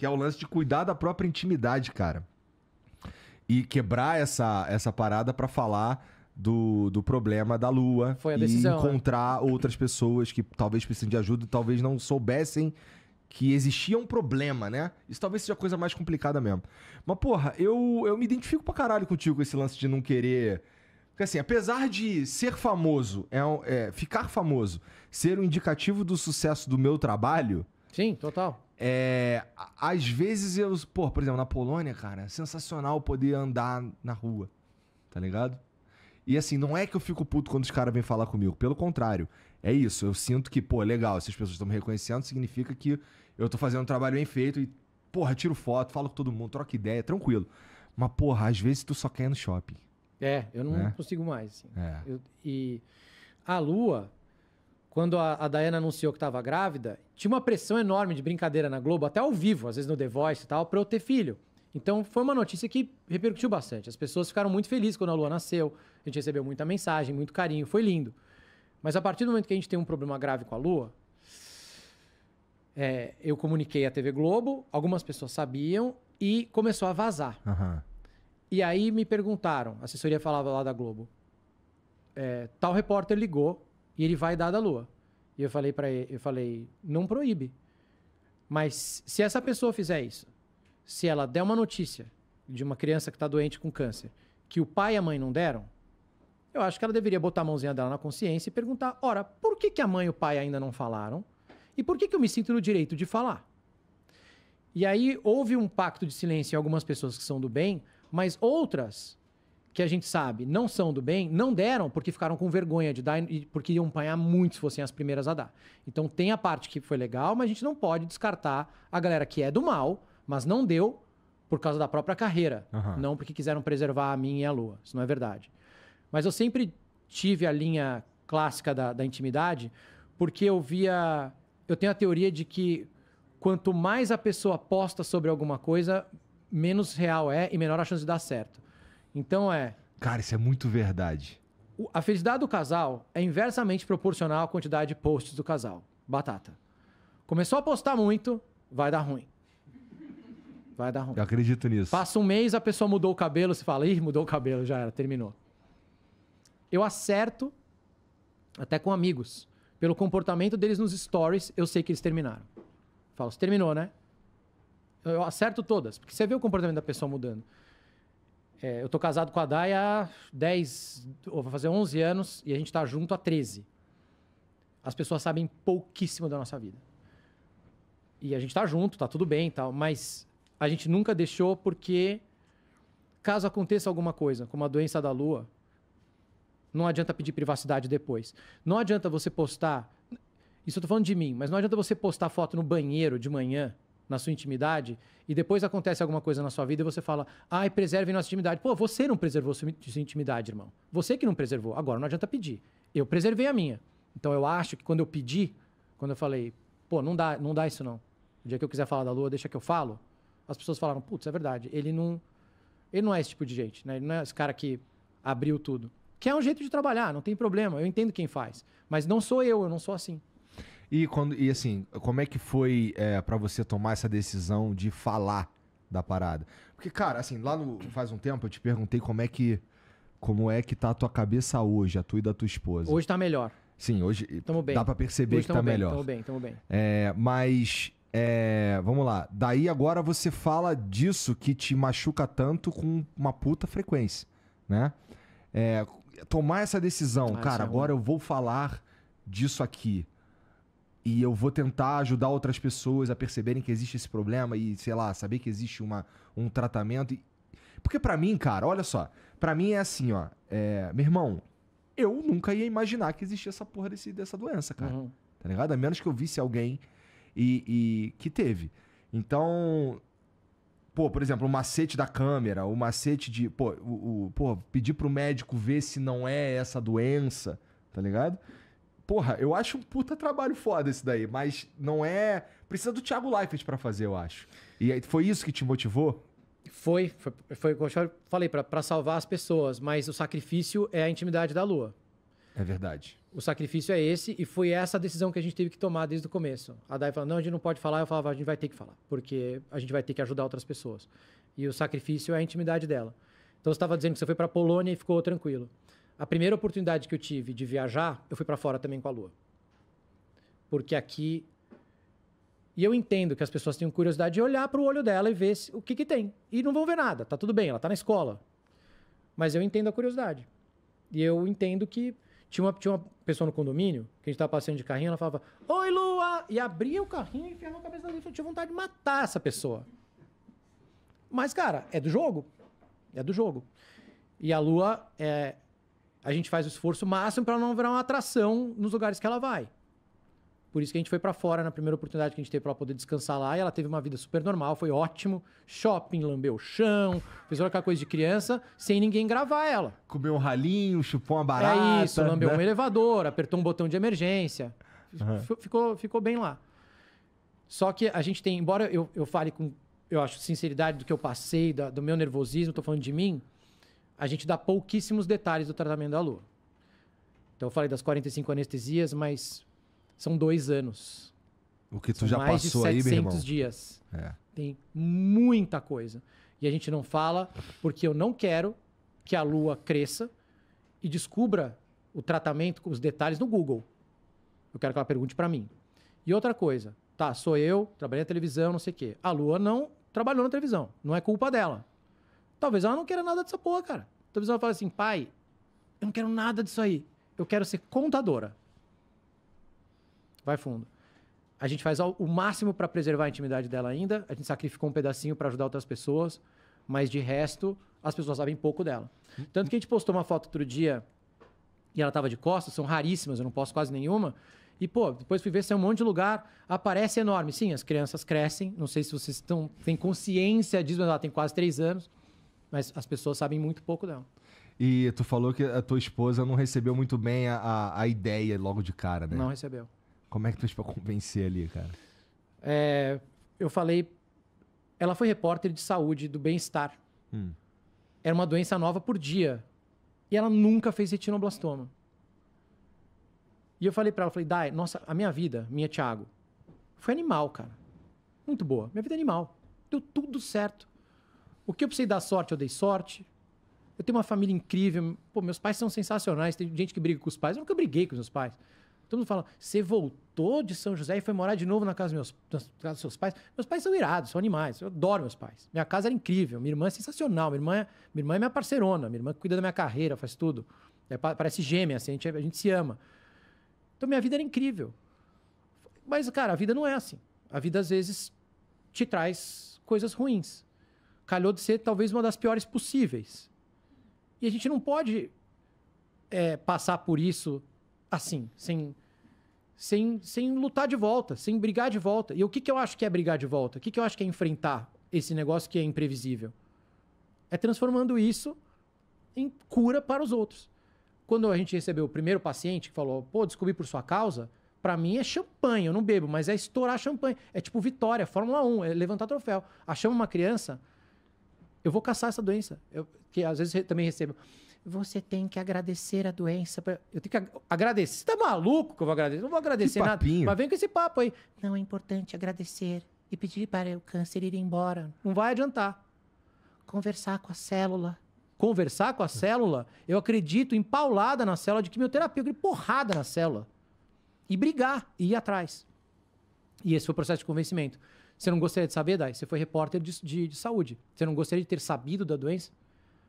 Que é o lance de cuidar da própria intimidade, cara. E quebrar essa parada pra falar do problema da Lua. Foi a e decisão, encontrar outras pessoas que talvez precisem de ajuda e talvez não soubessem que existia um problema, né? Isso talvez seja a coisa mais complicada mesmo. Mas, porra, eu me identifico pra caralho contigo com esse lance de não querer... Porque assim, apesar de ser famoso, ficar famoso, ser um indicativo do sucesso do meu trabalho... Sim, total. Às vezes eu... Pô, por exemplo, na Polônia, cara, é sensacional poder andar na rua, tá ligado? E assim, não é que eu fico puto quando os caras vêm falar comigo. Pelo contrário, é isso. Eu sinto que, pô, legal, se as pessoas estão me reconhecendo, significa que eu tô fazendo um trabalho bem feito e, porra, tiro foto, falo com todo mundo, troco ideia, tranquilo. Mas, porra, às vezes tu só quer ir no shopping. Eu não consigo mais. Assim. E a Lua, quando a Diana anunciou que estava grávida, tinha uma pressão enorme de brincadeira na Globo, até ao vivo, às vezes no The Voice e tal, pra eu ter filho. Então, foi uma notícia que repercutiu bastante. As pessoas ficaram muito felizes quando a Lua nasceu. A gente recebeu muita mensagem, muito carinho. Foi lindo. Mas a partir do momento que a gente tem um problema grave com a Lua, eu comuniquei à TV Globo, algumas pessoas sabiam e começou a vazar. Uhum. E aí me perguntaram, a assessoria falava lá da Globo, tal repórter ligou e ele vai dar da Lua. E eu falei para ele, não proíbe. Mas se essa pessoa fizer isso, se ela der uma notícia de uma criança que está doente com câncer, que o pai e a mãe não deram, eu acho que ela deveria botar a mãozinha dela na consciência e perguntar, ora, por que a mãe e o pai ainda não falaram? E por que eu me sinto no direito de falar? E aí houve um pacto de silêncio em algumas pessoas que são do bem, mas outras, que a gente sabe, não são do bem, não deram porque ficaram com vergonha de dar e porque iam apanhar muito se fossem as primeiras a dar. Então tem a parte que foi legal, mas a gente não pode descartar a galera que é do mal, mas não deu por causa da própria carreira. Uhum. Não porque quiseram preservar a mim e a Lua. Isso não é verdade. Mas eu sempre tive a linha clássica da intimidade, porque eu tenho a teoria de que quanto mais a pessoa posta sobre alguma coisa, menos real é e menor a chance de dar certo. Então Cara, isso é muito verdade. A felicidade do casal é inversamente proporcional à quantidade de posts do casal. Batata. Começou a postar muito, vai dar ruim. Vai dar ruim. Eu acredito nisso. Passa um mês, a pessoa mudou o cabelo, você fala, ih, mudou o cabelo, já era, terminou. Eu acerto, até com amigos, pelo comportamento deles nos stories, eu sei que eles terminaram. Falo, você terminou, né? Eu acerto todas, porque você vê o comportamento da pessoa mudando. Eu tô casado com a Day há 10, ou vai fazer 11 anos, e a gente tá junto há 13. As pessoas sabem pouquíssimo da nossa vida. E a gente tá junto, tá tudo bem e tal, mas a gente nunca deixou porque, caso aconteça alguma coisa, como a doença da Lua, não adianta pedir privacidade depois. Não adianta você postar... Isso eu tô falando de mim, mas não adianta você postar foto no banheiro de manhã, na sua intimidade, e depois acontece alguma coisa na sua vida e você fala, ai, preserve nossa intimidade. Pô, você não preservou sua intimidade, irmão. Você que não preservou. Agora, não adianta pedir. Eu preservei a minha. Então, eu acho que quando eu pedi, quando eu falei, pô, não dá isso não. O dia que eu quiser falar da Lua, deixa que eu falo. As pessoas falaram, putz, é verdade. Ele não é esse tipo de gente, né? Ele não é esse cara que abriu tudo. Que é um jeito de trabalhar, não tem problema. Eu entendo quem faz. Mas não sou eu não sou assim. E assim, como é que foi pra você tomar essa decisão de falar da parada? Porque, cara, assim, faz um tempo eu te perguntei como é que tá a tua cabeça hoje, a tua e da tua esposa. Hoje tá melhor. Sim, hoje tamo bem. Dá pra perceber hoje que tá melhor. Tamo bem. Mas, vamos lá. Daí agora você fala disso que te machuca tanto com uma puta frequência, né? Tomar essa decisão, cara, agora eu vou falar disso aqui. E eu vou tentar ajudar outras pessoas a perceberem que existe esse problema e, sei lá, saber que existe um tratamento. Porque pra mim, cara, olha só. Pra mim é assim, ó. Meu irmão, eu nunca ia imaginar que existia essa porra dessa doença, cara. Uhum. Tá ligado? A menos que eu visse alguém e que teve. Então, pô, por exemplo, o macete da câmera, o macete de... pedir pro médico ver se não é essa doença, tá ligado? Porra, eu acho um puta trabalho foda esse daí, mas não é... Precisa do Thiago Leifert pra fazer, eu acho. E aí, foi isso que te motivou? Foi como eu falei, pra salvar as pessoas, mas o sacrifício é a intimidade da Lua. É verdade. O sacrifício é esse, e foi essa a decisão que a gente teve que tomar desde o começo. A Dai falou, não, a gente não pode falar. Eu falava, a gente vai ter que falar, porque a gente vai ter que ajudar outras pessoas. E o sacrifício é a intimidade dela. Então, você estava dizendo que você foi para a Polônia e ficou tranquilo. A primeira oportunidade que eu tive de viajar, eu fui para fora também com a Lua. Porque aqui... E eu entendo que as pessoas têm curiosidade de olhar para o olho dela e ver o que tem. E não vão ver nada, tá tudo bem, ela tá na escola. Mas eu entendo a curiosidade. E eu entendo que tinha uma pessoa no condomínio, que a gente tava passeando de carrinho, ela falava, oi, Lua! E abria o carrinho e enfiava a cabeça dela. Eu tinha vontade de matar essa pessoa. Mas, cara, é do jogo. É do jogo. E a Lua, a gente faz o esforço máximo para não virar uma atração nos lugares que ela vai. Por isso que a gente foi para fora na primeira oportunidade que a gente teve para poder descansar lá. E ela teve uma vida super normal, foi ótimo. Shopping, lambeu o chão, fez toda aquela coisa de criança, sem ninguém gravar ela. Comeu um ralinho, chupou uma barata. É isso, lambeu um elevador, apertou um botão de emergência. Ficou bem lá. Só que a gente tem, embora eu fale com, eu acho, sinceridade do que eu passei, do meu nervosismo, tô falando de mim, a gente dá pouquíssimos detalhes do tratamento da Lua. Então eu falei das 45 anestesias, mas... São 2 anos. O que tu São já mais passou de aí, meu irmão. 700 dias. É. Tem muita coisa. E a gente não fala porque eu não quero que a Lua cresça e descubra o tratamento, os detalhes no Google. Eu quero que ela pergunte para mim. E outra coisa. Tá, sou eu, trabalhei na televisão, não sei o quê. A Lua não trabalhou na televisão. Não é culpa dela. Talvez ela não queira nada dessa porra, cara. Talvez ela fale assim, pai, eu não quero nada disso aí. Eu quero ser contadora. Vai fundo. A gente faz o máximo para preservar a intimidade dela ainda. A gente sacrificou um pedacinho para ajudar outras pessoas. Mas de resto, as pessoas sabem pouco dela. Tanto que a gente postou uma foto outro dia e ela tava de costas. São raríssimas, eu não posto quase nenhuma. E, pô, depois fui ver se é um monte de lugar. Aparece enorme. Sim, as crianças crescem. Não sei se vocês têm consciência disso, mas ela tem quase 3 anos. Mas as pessoas sabem muito pouco dela. E tu falou que a tua esposa não recebeu muito bem a ideia logo de cara, né? Não recebeu. Como é que tu fez pra convencer ali, cara? Eu falei... Ela foi repórter de saúde do bem-estar. Era uma doença nova por dia. E ela nunca fez retinoblastoma. E eu falei pra ela, falei, Dai, nossa, a minha vida, Thiago, foi animal, cara. Muito boa. Minha vida é animal. Deu tudo certo. O que eu precisei dar sorte, eu dei sorte. Eu tenho uma família incrível. Pô, meus pais são sensacionais. Tem gente que briga com os pais. Eu nunca briguei com os meus pais. Todo mundo fala, você voltou de São José e foi morar de novo na casa dos seus pais? Meus pais são irados, são animais. Eu adoro meus pais. Minha casa era incrível. Minha irmã é sensacional. Minha irmã é minha parceirona. Minha irmã cuida da minha carreira, faz tudo. Parece gêmea, assim, a gente se ama. Então, minha vida era incrível. Mas, cara, a vida não é assim. A vida, às vezes, te traz coisas ruins. Calhou de ser, talvez, uma das piores possíveis. E a gente não pode passar por isso assim, sem lutar de volta, sem brigar de volta. E o que eu acho que é brigar de volta? O que eu acho que é enfrentar esse negócio que é imprevisível? É transformando isso em cura para os outros. Quando a gente recebeu o primeiro paciente que falou, pô, descobri por sua causa, para mim é champanhe, eu não bebo, mas é estourar champanhe. É tipo vitória, Fórmula 1, é levantar troféu. Achamos uma criança, eu vou caçar essa doença. Que às vezes eu também recebo. Você tem que agradecer a doença. Eu tenho que agradecer. Você tá maluco que eu vou agradecer? Não vou agradecer nada. Mas vem com esse papo aí. Não, é importante agradecer e pedir para o câncer ir embora. Não vai adiantar. Conversar com a célula. Conversar com a célula? Eu acredito em paulada na célula de quimioterapia. Eu acredito porrada na célula. E brigar, e ir atrás. E esse foi o processo de convencimento. Você não gostaria de saber, Dai? Você foi repórter de saúde. Você não gostaria de ter sabido da doença?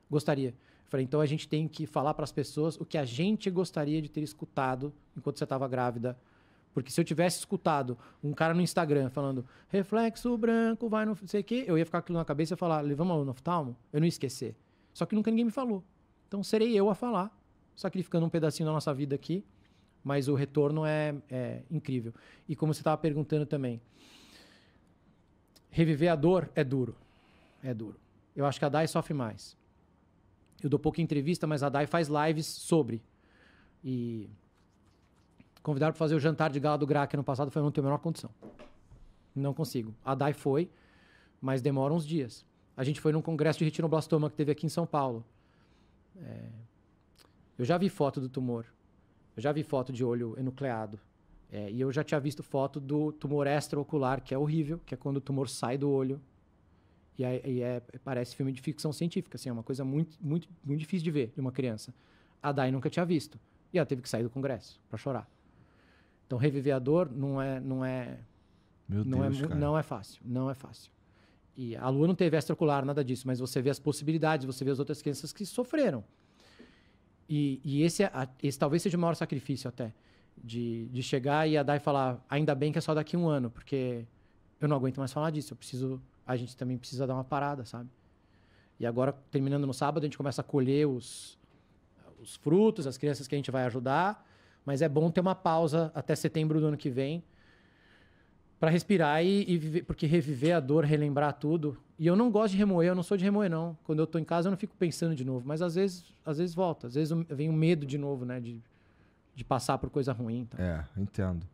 Gostaria. Eu falei, então a gente tem que falar para as pessoas o que a gente gostaria de ter escutado enquanto você estava grávida. Porque se eu tivesse escutado um cara no Instagram falando reflexo branco, vai no não sei o quê, eu ia ficar com aquilo na cabeça e falar, levamos no oftalmo? Eu não ia esquecer. Só que nunca ninguém me falou. Então serei eu a falar, sacrificando um pedacinho da nossa vida aqui, mas o retorno é incrível. E como você estava perguntando também, reviver a dor é duro. É duro. Eu acho que a Dai sofre mais. Eu dou pouca entrevista, mas a Dai faz lives sobre. E convidaram para fazer o jantar de gala do GRAC ano passado, eu falei, não tenho a menor condição. Não consigo. A Dai foi, mas demora uns dias. A gente foi num congresso de retinoblastoma que teve aqui em São Paulo. Eu já vi foto do tumor. Eu já vi foto de olho enucleado. E eu já tinha visto foto do tumor extraocular, que é horrível, que é quando o tumor sai do olho. Parece filme de ficção científica, assim, é uma coisa muito, muito, muito difícil de ver de uma criança. A Dai nunca tinha visto. E ela teve que sair do congresso para chorar. Então, reviver a dor não é Meu Deus, cara. não é fácil. Não é fácil. E a Lua não teve extraocular, nada disso, mas você vê as possibilidades, você vê as outras crianças que sofreram. E esse talvez seja o maior sacrifício até. De chegar e a Dai falar, ainda bem que é só daqui a 1 ano, porque eu não aguento mais falar disso. A gente também precisa dar uma parada, sabe? E agora, terminando no sábado, a gente começa a colher os frutos, as crianças que a gente vai ajudar. Mas é bom ter uma pausa até setembro do ano que vem para respirar e viver, porque reviver a dor, relembrar tudo. E eu não gosto de remoer, eu não sou de remoer, não. Quando eu tô em casa, eu não fico pensando de novo. Mas às vezes volta. Às vezes vem o medo de novo, né? De passar por coisa ruim. Então. Entendo.